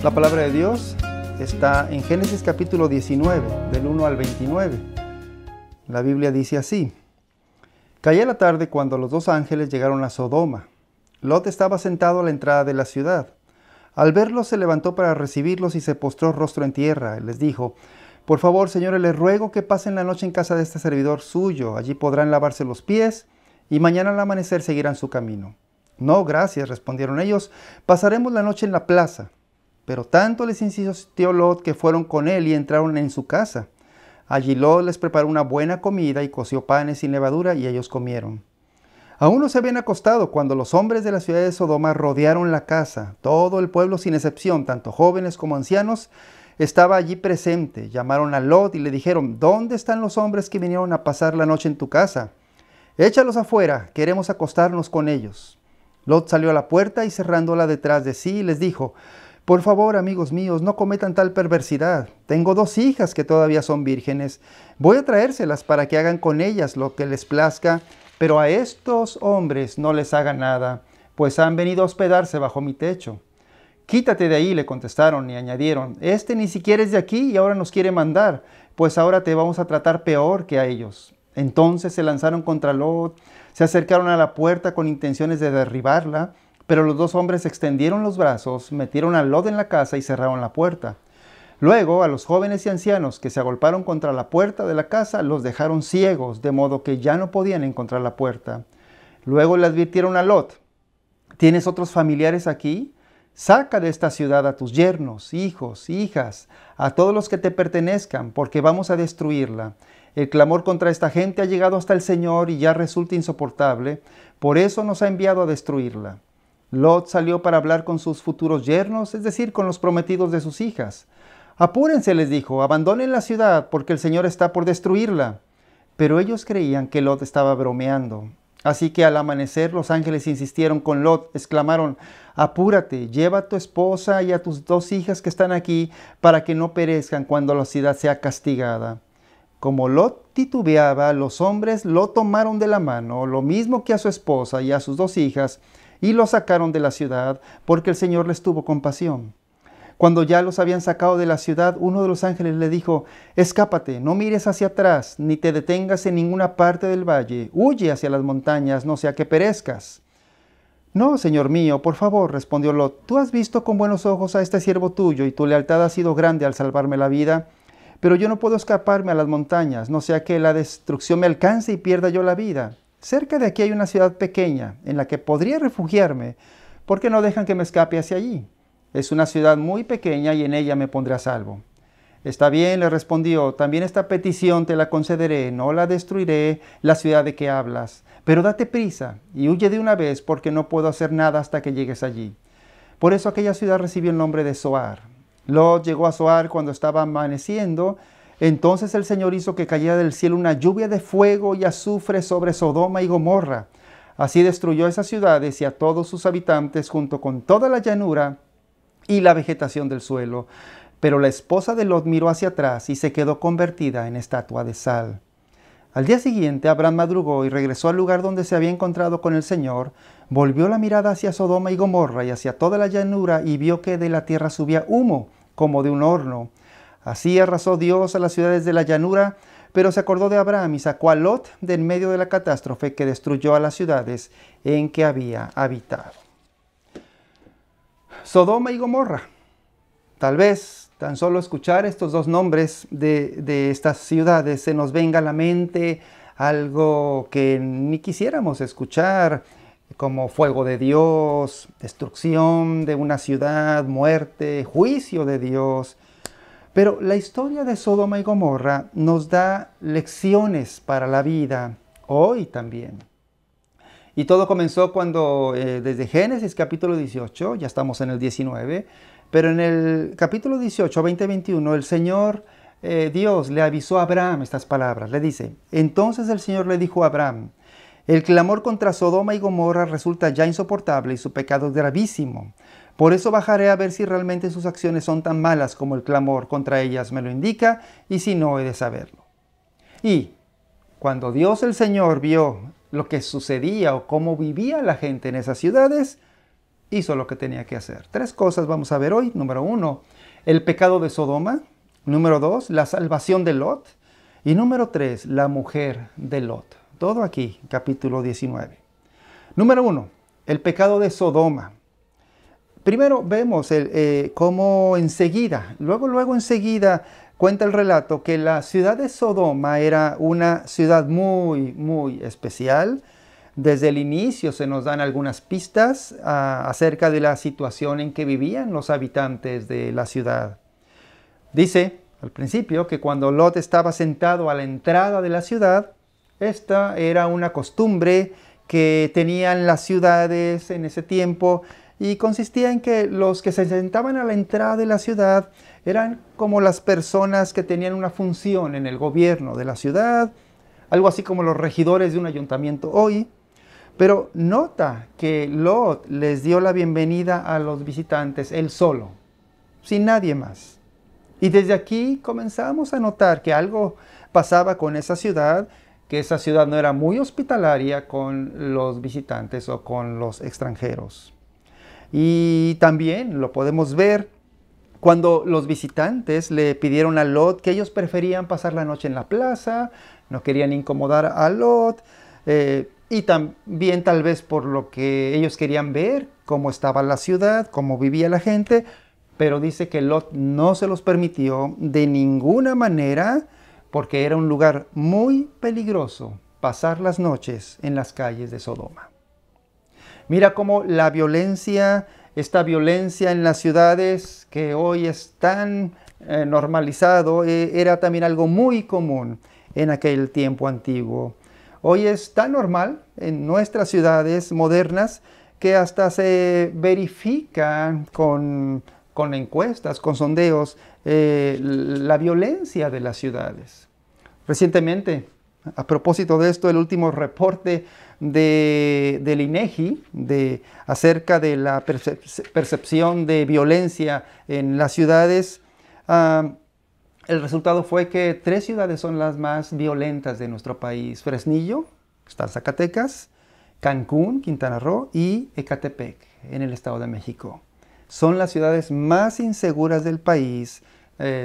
La palabra de Dios está en Génesis capítulo 19, del 1 al 29. La Biblia dice así: Caía la tarde cuando los dos ángeles llegaron a Sodoma. Lot estaba sentado a la entrada de la ciudad. Al verlos se levantó para recibirlos y se postró rostro en tierra. Les dijo: Por favor, señores, les ruego que pasen la noche en casa de este servidor suyo. Allí podrán lavarse los pies y mañana al amanecer seguirán su camino. No, gracias, respondieron ellos. Pasaremos la noche en la plaza. Pero tanto les insistió Lot que fueron con él y entraron en su casa. Allí Lot les preparó una buena comida y coció panes sin levadura y ellos comieron. Aún no se habían acostado cuando los hombres de la ciudad de Sodoma rodearon la casa. Todo el pueblo sin excepción, tanto jóvenes como ancianos, estaba allí presente. Llamaron a Lot y le dijeron: ¿Dónde están los hombres que vinieron a pasar la noche en tu casa? Échalos afuera, queremos acostarnos con ellos. Lot salió a la puerta y cerrándola detrás de sí les dijo: Por favor, amigos míos, no cometan tal perversidad. Tengo 2 hijas que todavía son vírgenes. Voy a traérselas para que hagan con ellas lo que les plazca, pero a estos hombres no les hagan nada, pues han venido a hospedarse bajo mi techo. Quítate de ahí, le contestaron y añadieron: Este ni siquiera es de aquí y ahora nos quiere mandar, pues ahora te vamos a tratar peor que a ellos. Entonces se lanzaron contra Lot, se acercaron a la puerta con intenciones de derribarla, pero los 2 hombres extendieron los brazos, metieron a Lot en la casa y cerraron la puerta. Luego a los jóvenes y ancianos que se agolparon contra la puerta de la casa los dejaron ciegos, de modo que ya no podían encontrar la puerta. Luego le advirtieron a Lot: ¿Tienes otros familiares aquí? Saca de esta ciudad a tus yernos, hijos, hijas, a todos los que te pertenezcan, porque vamos a destruirla. El clamor contra esta gente ha llegado hasta el Señor y ya resulta insoportable, por eso nos ha enviado a destruirla. Lot salió para hablar con sus futuros yernos, es decir, con los prometidos de sus hijas. Apúrense, les dijo, abandonen la ciudad, porque el Señor está por destruirla. Pero ellos creían que Lot estaba bromeando. Así que al amanecer los ángeles insistieron con Lot, exclamaron: Apúrate, lleva a tu esposa y a tus 2 hijas que están aquí, para que no perezcan cuando la ciudad sea castigada. Como Lot titubeaba, los hombres lo tomaron de la mano, lo mismo que a su esposa y a sus 2 hijas, y los sacaron de la ciudad, porque el Señor les tuvo compasión. Cuando ya los habían sacado de la ciudad, uno de los ángeles le dijo: Escápate, no mires hacia atrás, ni te detengas en ninguna parte del valle. Huye hacia las montañas, no sea que perezcas. No, señor mío, por favor, respondió Lot. Tú has visto con buenos ojos a este siervo tuyo, y tu lealtad ha sido grande al salvarme la vida. Pero yo no puedo escaparme a las montañas, no sea que la destrucción me alcance y pierda yo la vida. Cerca de aquí hay una ciudad pequeña en la que podría refugiarme. ¿Por qué no dejan que me escape hacia allí? Es una ciudad muy pequeña y en ella me pondré a salvo. Está bien, le respondió, también esta petición te la concederé, no la destruiré, la ciudad de que hablas. Pero date prisa y huye de una vez, porque no puedo hacer nada hasta que llegues allí. Por eso aquella ciudad recibió el nombre de Zoar. Lot llegó a Zoar cuando estaba amaneciendo. Entonces el Señor hizo que cayera del cielo una lluvia de fuego y azufre sobre Sodoma y Gomorra. Así destruyó esas ciudades y a todos sus habitantes, junto con toda la llanura y la vegetación del suelo. Pero la esposa de Lot miró hacia atrás y se quedó convertida en estatua de sal. Al día siguiente Abraham madrugó y regresó al lugar donde se había encontrado con el Señor. Volvió la mirada hacia Sodoma y Gomorra y hacia toda la llanura y vio que de la tierra subía humo, como de un horno. Así arrasó Dios a las ciudades de la llanura, pero se acordó de Abraham y sacó a Lot de en medio de la catástrofe que destruyó a las ciudades en que había habitado. Sodoma y Gomorra. Tal vez tan solo escuchar estos 2 nombres de estas ciudades se nos venga a la mente algo que ni quisiéramos escuchar, como fuego de Dios, destrucción de una ciudad, muerte, juicio de Dios. Pero la historia de Sodoma y Gomorra nos da lecciones para la vida, hoy también. Y todo comenzó cuando, desde Génesis capítulo 18, ya estamos en el 19, pero en el capítulo 18, 20-21, el Señor Dios le avisó a Abraham estas palabras. Le dice: Entonces el Señor le dijo a Abraham: El clamor contra Sodoma y Gomorra resulta ya insoportable y su pecado es gravísimo. Por eso bajaré a ver si realmente sus acciones son tan malas como el clamor contra ellas me lo indica, y si no, he de saberlo. Y cuando Dios el Señor vio lo que sucedía o cómo vivía la gente en esas ciudades, hizo lo que tenía que hacer. 3 cosas vamos a ver hoy. Número 1, el pecado de Sodoma. Número 2, la salvación de Lot. Y número 3, la mujer de Lot. Todo aquí, capítulo 19. Número 1, el pecado de Sodoma. Primero vemos cómo enseguida, luego enseguida cuenta el relato que la ciudad de Sodoma era una ciudad muy especial. Desde el inicio se nos dan algunas pistas acerca de la situación en que vivían los habitantes de la ciudad. Dice al principio que cuando Lot estaba sentado a la entrada de la ciudad, esta era una costumbre que tenían las ciudades en ese tiempo y consistía en que los que se sentaban a la entrada de la ciudad eran como las personas que tenían una función en el gobierno de la ciudad, algo así como los regidores de un ayuntamiento hoy. Pero nota que Lot les dio la bienvenida a los visitantes él solo, sin nadie más. Y desde aquí comenzamos a notar que algo pasaba con esa ciudad, que esa ciudad no era muy hospitalaria con los visitantes o con los extranjeros. Y también lo podemos ver cuando los visitantes le pidieron a Lot que ellos preferían pasar la noche en la plaza, no querían incomodar a Lot, y también tal vez por lo que ellos querían ver, cómo estaba la ciudad, cómo vivía la gente, pero dice que Lot no se los permitió de ninguna manera porque era un lugar muy peligroso pasar las noches en las calles de Sodoma. Mira cómo la violencia, esta violencia en las ciudades que hoy es tan normalizado, era también algo muy común en aquel tiempo antiguo. Hoy es tan normal en nuestras ciudades modernas que hasta se verifica con encuestas, con sondeos, la violencia de las ciudades. Recientemente, a propósito de esto, el último reporte del INEGI acerca de la percepción de violencia en las ciudades, el resultado fue que 3 ciudades son las más violentas de nuestro país: Fresnillo, que está en Zacatecas, Cancún, Quintana Roo, y Ecatepec, en el Estado de México. Son las ciudades más inseguras del país,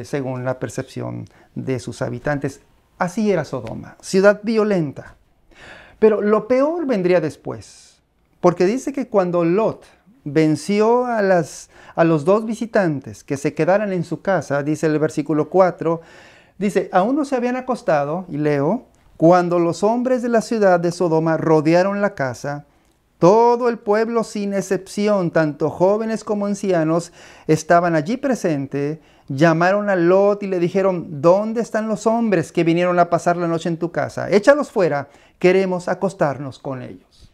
según la percepción de sus habitantes. Así era Sodoma, ciudad violenta. Pero lo peor vendría después, porque dice que cuando Lot venció a los 2 visitantes que se quedaran en su casa, dice el versículo 4, dice, aún no se habían acostado, y leo, cuando los hombres de la ciudad de Sodoma rodearon la casa, todo el pueblo sin excepción, tanto jóvenes como ancianos, estaban allí presentes. Llamaron a Lot y le dijeron, ¿dónde están los hombres que vinieron a pasar la noche en tu casa? Échalos fuera, queremos acostarnos con ellos.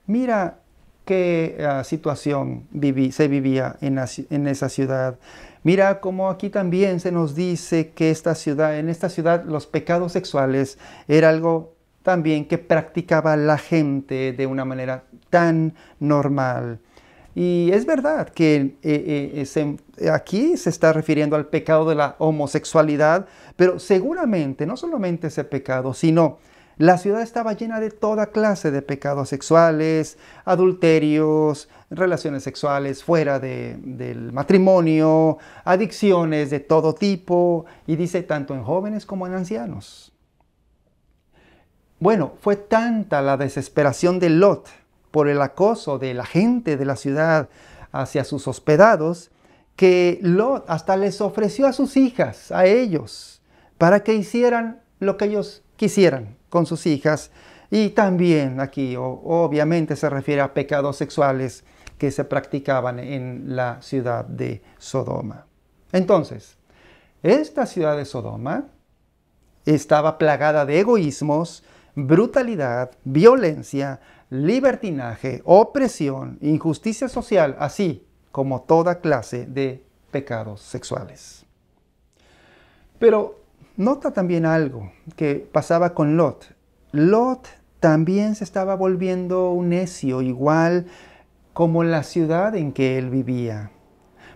Mira qué situación se vivía en esa ciudad. Mira cómo aquí también se nos dice que en esta ciudad los pecados sexuales era algo también que practicaba la gente de una manera tan normal. Y es verdad que aquí se está refiriendo al pecado de la homosexualidad, pero seguramente no solamente ese pecado, sino la ciudad estaba llena de toda clase de pecados sexuales, adulterios, relaciones sexuales fuera del matrimonio, adicciones de todo tipo, y dice tanto en jóvenes como en ancianos. Bueno, fue tanta la desesperación de Lot por el acoso de la gente de la ciudad hacia sus hospedados, que Lot hasta les ofreció a sus hijas, a ellos, para que hicieran lo que ellos quisieran con sus hijas. Y también aquí obviamente se refiere a pecados sexuales que se practicaban en la ciudad de Sodoma. Entonces, esta ciudad de Sodoma estaba plagada de egoísmos, brutalidad, violencia, libertinaje, opresión, injusticia social, así como toda clase de pecados sexuales. Pero nota también algo que pasaba con Lot. Lot también se estaba volviendo un necio, igual como la ciudad en que él vivía.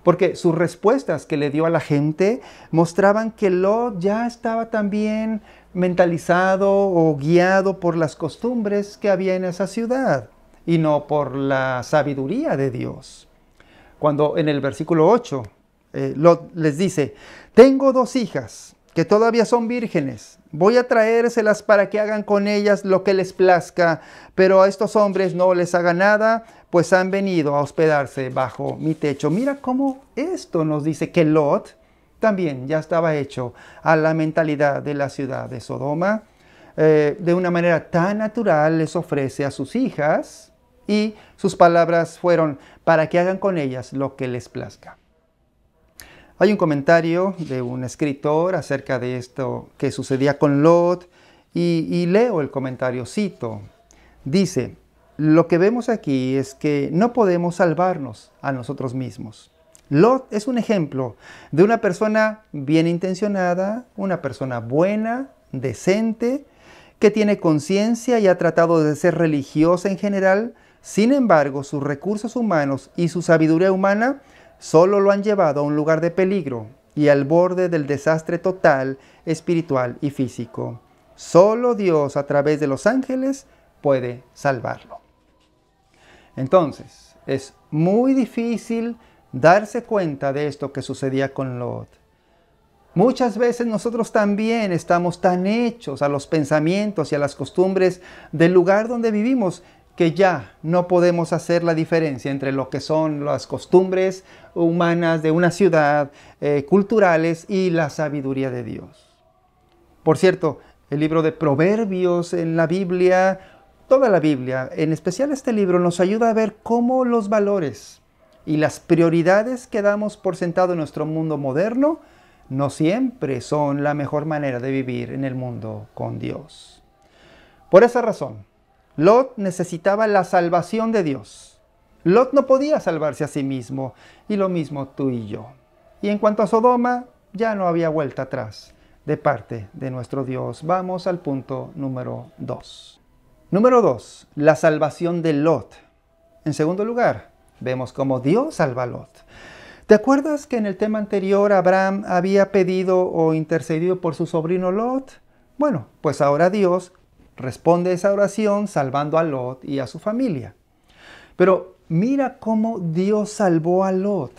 Porque sus respuestas que le dio a la gente mostraban que Lot ya estaba también mentalizado o guiado por las costumbres que había en esa ciudad. y no por la sabiduría de Dios. Cuando en el versículo 8, Lot les dice, tengo 2 hijas que todavía son vírgenes. Voy a traérselas para que hagan con ellas lo que les plazca, pero a estos hombres no les haga nada, pues han venido a hospedarse bajo mi techo. Mira cómo esto nos dice que Lot también ya estaba hecho a la mentalidad de la ciudad de Sodoma. De una manera tan natural les ofrece a sus hijas y sus palabras fueron para que hagan con ellas lo que les plazca. Hay un comentario de un escritor acerca de esto que sucedía con Lot y leo el comentario, cito. Dice, lo que vemos aquí es que no podemos salvarnos a nosotros mismos. Lot es un ejemplo de una persona bien intencionada, una persona buena, decente, que tiene conciencia y ha tratado de ser religiosa en general. Sin embargo, sus recursos humanos y su sabiduría humana solo lo han llevado a un lugar de peligro y al borde del desastre total, espiritual y físico. Solo Dios, a través de los ángeles, puede salvarlo. Entonces, es muy difícil darse cuenta de esto que sucedía con Lot. Muchas veces nosotros también estamos tan hechos a los pensamientos y a las costumbres del lugar donde vivimos que ya no podemos hacer la diferencia entre lo que son las costumbres humanas de una ciudad, culturales, y la sabiduría de Dios. Por cierto, el libro de Proverbios en la Biblia, toda la Biblia, en especial este libro, nos ayuda a ver cómo los valores y las prioridades que damos por sentado en nuestro mundo moderno no siempre son la mejor manera de vivir en el mundo con Dios. Por esa razón, Lot necesitaba la salvación de Dios. Lot no podía salvarse a sí mismo, y lo mismo tú y yo. Y en cuanto a Sodoma, ya no había vuelta atrás de parte de nuestro Dios. Vamos al punto número 2. Número 2, la salvación de Lot. En segundo lugar, vemos cómo Dios salva a Lot. ¿Te acuerdas que en el tema anterior Abraham había pedido o intercedido por su sobrino Lot? Bueno, pues ahora Dios responde esa oración salvando a Lot y a su familia. Pero mira cómo Dios salvó a Lot,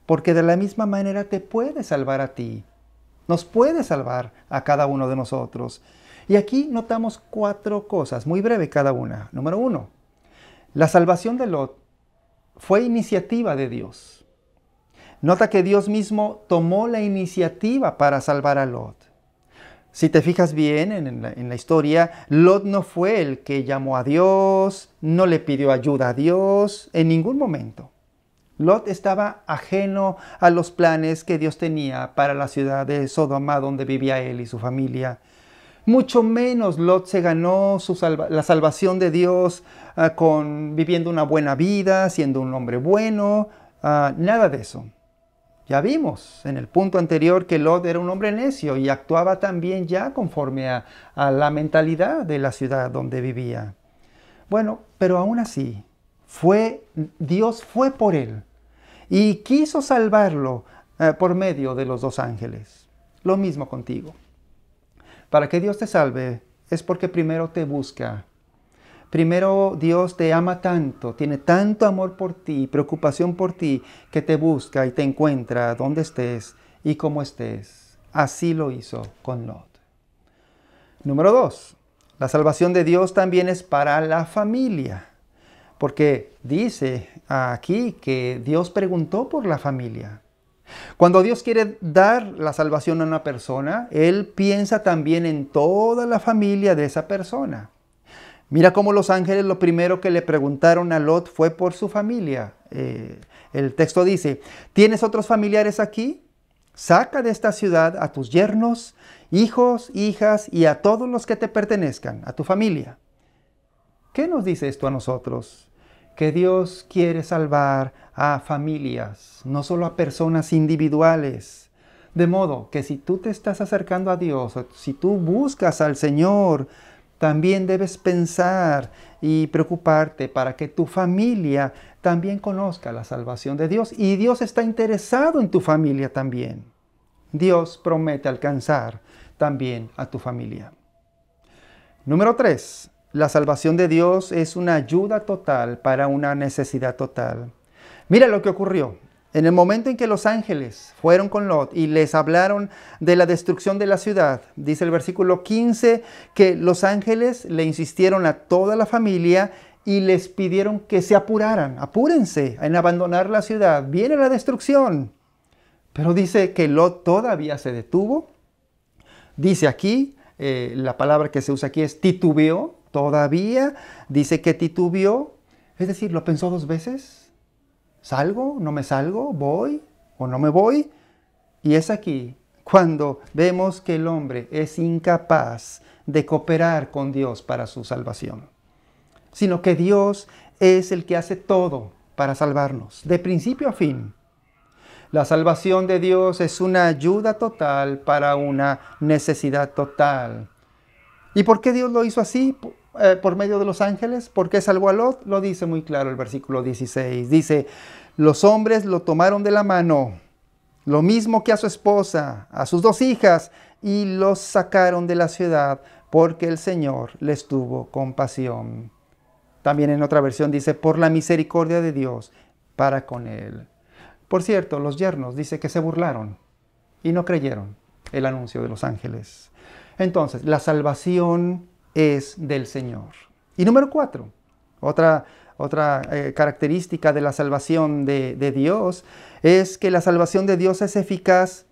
porque de la misma manera te puede salvar a ti. Nos puede salvar a cada uno de nosotros. Y aquí notamos 4 cosas, muy breve cada una. Número 1, la salvación de Lot fue iniciativa de Dios. Nota que Dios mismo tomó la iniciativa para salvar a Lot. Si te fijas bien en la historia, Lot no fue el que llamó a Dios, no le pidió ayuda a Dios en ningún momento. Lot estaba ajeno a los planes que Dios tenía para la ciudad de Sodoma, donde vivía él y su familia. Mucho menos Lot se ganó la salvación de Dios viviendo una buena vida, siendo un hombre bueno, nada de eso. Ya vimos en el punto anterior que Lot era un hombre necio y actuaba también ya conforme a la mentalidad de la ciudad donde vivía. Bueno, pero aún así, Dios fue por él y quiso salvarlo por medio de los 2 ángeles. Lo mismo contigo. Para que Dios te salve es porque primero te busca. Primero Dios te ama tanto, tiene tanto amor por ti, preocupación por ti, que te busca y te encuentra donde estés y como estés. Así lo hizo con Lot. Número 2, la salvación de Dios también es para la familia. Porque dice aquí que Dios preguntó por la familia. Cuando Dios quiere dar la salvación a una persona, Él piensa también en toda la familia de esa persona. Mira cómo los ángeles lo primero que le preguntaron a Lot fue por su familia. El texto dice, ¿tienes otros familiares aquí? Saca de esta ciudad a tus yernos, hijos, hijas y a todos los que te pertenezcan, a tu familia. ¿Qué nos dice esto a nosotros? Que Dios quiere salvar a familias, no solo a personas individuales. De modo que si tú te estás acercando a Dios, si tú buscas al Señor, también debes pensar y preocuparte para que tu familia también conozca la salvación de Dios. Y Dios está interesado en tu familia también. Dios promete alcanzar también a tu familia. Número 3. La salvación de Dios es una ayuda total para una necesidad total. Mira lo que ocurrió. En el momento en que los ángeles fueron con Lot y les hablaron de la destrucción de la ciudad, dice el versículo 15 que los ángeles le insistieron a toda la familia y les pidieron que se apuraran. Apúrense en abandonar la ciudad. Viene la destrucción. Pero dice que Lot todavía se detuvo. Dice aquí, la palabra que se usa aquí es titubeó. Todavía dice que titubeó. Es decir, lo pensó 2 veces. ¿Salgo? ¿No me salgo? ¿Voy o no me voy? Y es aquí cuando vemos que el hombre es incapaz de cooperar con Dios para su salvación, sino que Dios es el que hace todo para salvarnos, de principio a fin. La salvación de Dios es una ayuda total para una necesidad total. ¿Y por qué Dios lo hizo así? Por medio de los ángeles. ¿Por qué salvó a Lot? Lo dice muy claro el versículo 16. Dice, los hombres lo tomaron de la mano, lo mismo que a su esposa, a sus 2 hijas, y los sacaron de la ciudad porque el Señor les tuvo compasión. También en otra versión dice, por la misericordia de Dios para con él. Por cierto, los yernos dice que se burlaron y no creyeron el anuncio de los ángeles. Entonces, la salvación es del Señor. Y número 4, otra característica de la salvación de Dios es que la salvación de Dios es eficaz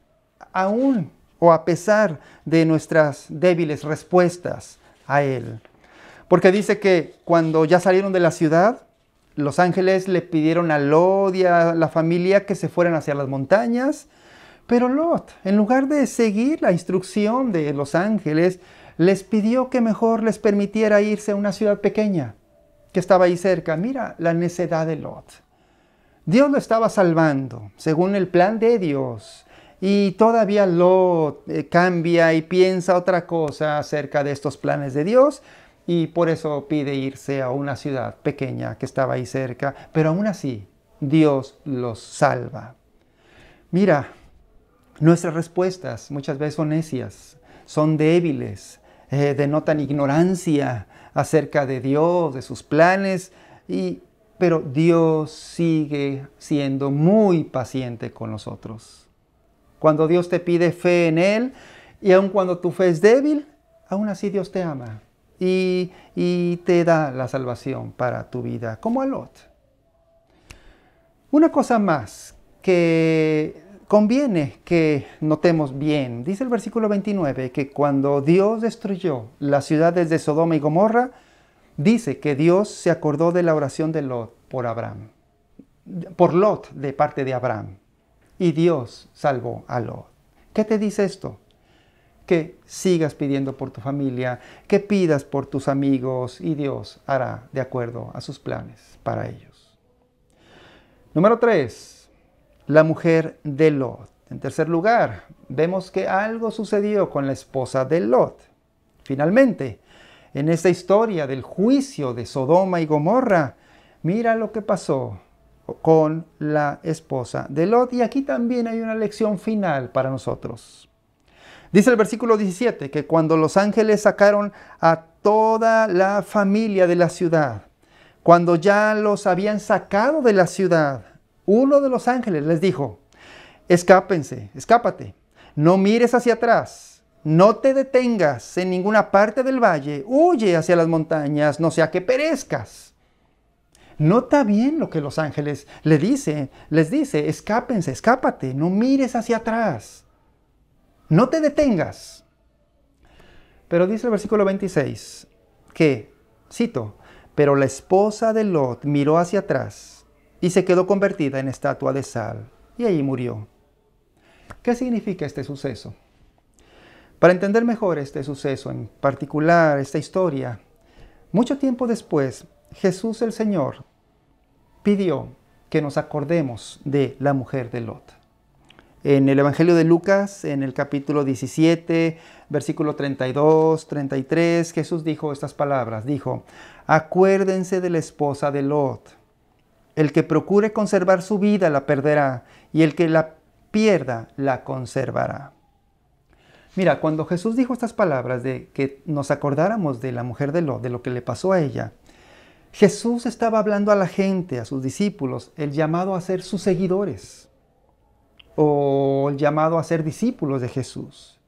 aún o a pesar de nuestras débiles respuestas a Él. Porque dice que cuando ya salieron de la ciudad, los ángeles le pidieron a Lot y a la familia que se fueran hacia las montañas, pero Lot, en lugar de seguir la instrucción de los ángeles, les pidió que mejor les permitiera irse a una ciudad pequeña que estaba ahí cerca. Mira la necedad de Lot. Dios lo estaba salvando según el plan de Dios. Y todavía Lot cambia y piensa otra cosa acerca de estos planes de Dios. Y por eso pide irse a una ciudad pequeña que estaba ahí cerca. Pero aún así, Dios los salva. Mira, nuestras respuestas muchas veces son necias, son débiles, denotan ignorancia acerca de Dios, de sus planes, pero Dios sigue siendo muy paciente con nosotros. Cuando Dios te pide fe en Él, y aun cuando tu fe es débil, aún así Dios te ama y te da la salvación para tu vida, como a Lot. Una cosa más que conviene que notemos bien. Dice el versículo 29 que cuando Dios destruyó las ciudades de Sodoma y Gomorra, dice que Dios se acordó de la oración de Lot por Lot de parte de Abraham. Y Dios salvó a Lot. ¿Qué te dice esto? Que sigas pidiendo por tu familia, que pidas por tus amigos y Dios hará de acuerdo a sus planes para ellos. Número 3. La mujer de Lot. En tercer lugar, vemos que algo sucedió con la esposa de Lot. Finalmente, en esta historia del juicio de Sodoma y Gomorra, mira lo que pasó con la esposa de Lot. Y aquí también hay una lección final para nosotros. Dice el versículo 17 que cuando los ángeles sacaron a toda la familia de la ciudad, cuando ya los habían sacado de la ciudad, uno de los ángeles les dijo, escápate, no mires hacia atrás, no te detengas en ninguna parte del valle, huye hacia las montañas, no sea que perezcas. Nota bien lo que los ángeles les dice, escápate, no mires hacia atrás, no te detengas. Pero dice el versículo 26 que, cito, pero la esposa de Lot miró hacia atrás y se quedó convertida en estatua de sal, y allí murió. ¿Qué significa este suceso? Para entender mejor este suceso, en particular esta historia, mucho tiempo después, Jesús el Señor pidió que nos acordemos de la mujer de Lot. En el Evangelio de Lucas, en el capítulo 17, versículo 32, 33, Jesús dijo estas palabras, dijo, acuérdense de la esposa de Lot. El que procure conservar su vida la perderá, y el que la pierda la conservará. Mira, cuando Jesús dijo estas palabras de que nos acordáramos de la mujer de Lot, de lo que le pasó a ella, Jesús estaba hablando a la gente, a sus discípulos, el llamado a ser sus seguidores o el llamado a ser discípulos de Jesús.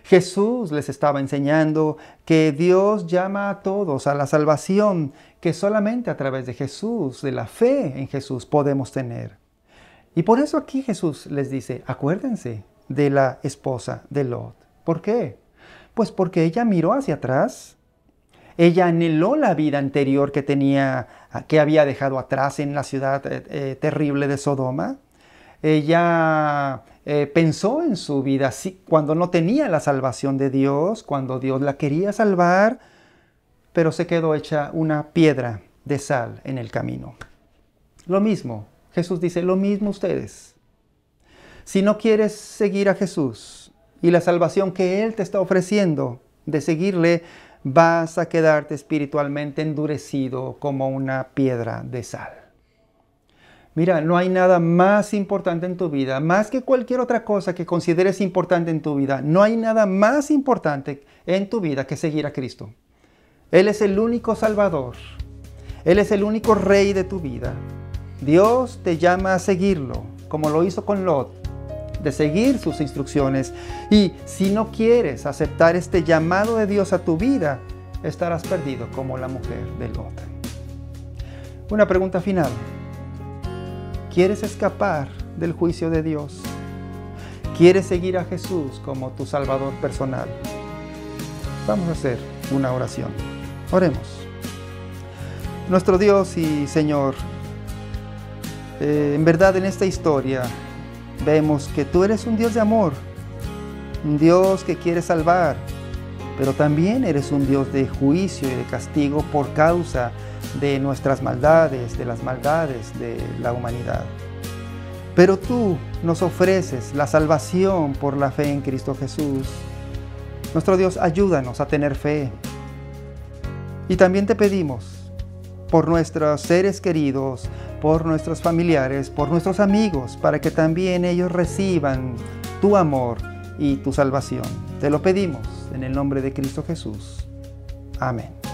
Jesús les estaba enseñando que Dios llama a todos a la salvación que solamente a través de Jesús, de la fe en Jesús, podemos tener. Y por eso aquí Jesús les dice, acuérdense de la esposa de Lot. ¿Por qué? Pues porque ella miró hacia atrás. Ella anheló la vida anterior que había dejado atrás en la ciudad terrible de Sodoma. Ella pensó en su vida cuando no tenía la salvación de Dios, cuando Dios la quería salvar, pero se quedó hecha una piedra de sal en el camino. Lo mismo, Jesús dice, lo mismo ustedes. Si no quieres seguir a Jesús y la salvación que Él te está ofreciendo de seguirle, vas a quedarte espiritualmente endurecido como una piedra de sal. Mira, no hay nada más importante en tu vida, más que cualquier otra cosa que consideres importante en tu vida. No hay nada más importante en tu vida que seguir a Cristo. Él es el único Salvador. Él es el único Rey de tu vida. Dios te llama a seguirlo, como lo hizo con Lot, de seguir sus instrucciones. Y si no quieres aceptar este llamado de Dios a tu vida, estarás perdido como la mujer de Lot. Una pregunta final. ¿Quieres escapar del juicio de Dios? ¿Quieres seguir a Jesús como tu Salvador personal? Vamos a hacer una oración. Oremos. Nuestro Dios y Señor, en verdad en esta historia vemos que tú eres un Dios de amor, un Dios que quiere salvar, pero también eres un Dios de juicio y de castigo por causa de nuestras maldades, de las maldades de la humanidad. Pero tú nos ofreces la salvación por la fe en Cristo Jesús. Nuestro Dios, ayúdanos a tener fe. Y también te pedimos por nuestros seres queridos, por nuestros familiares, por nuestros amigos, para que también ellos reciban tu amor y tu salvación. Te lo pedimos en el nombre de Cristo Jesús. Amén.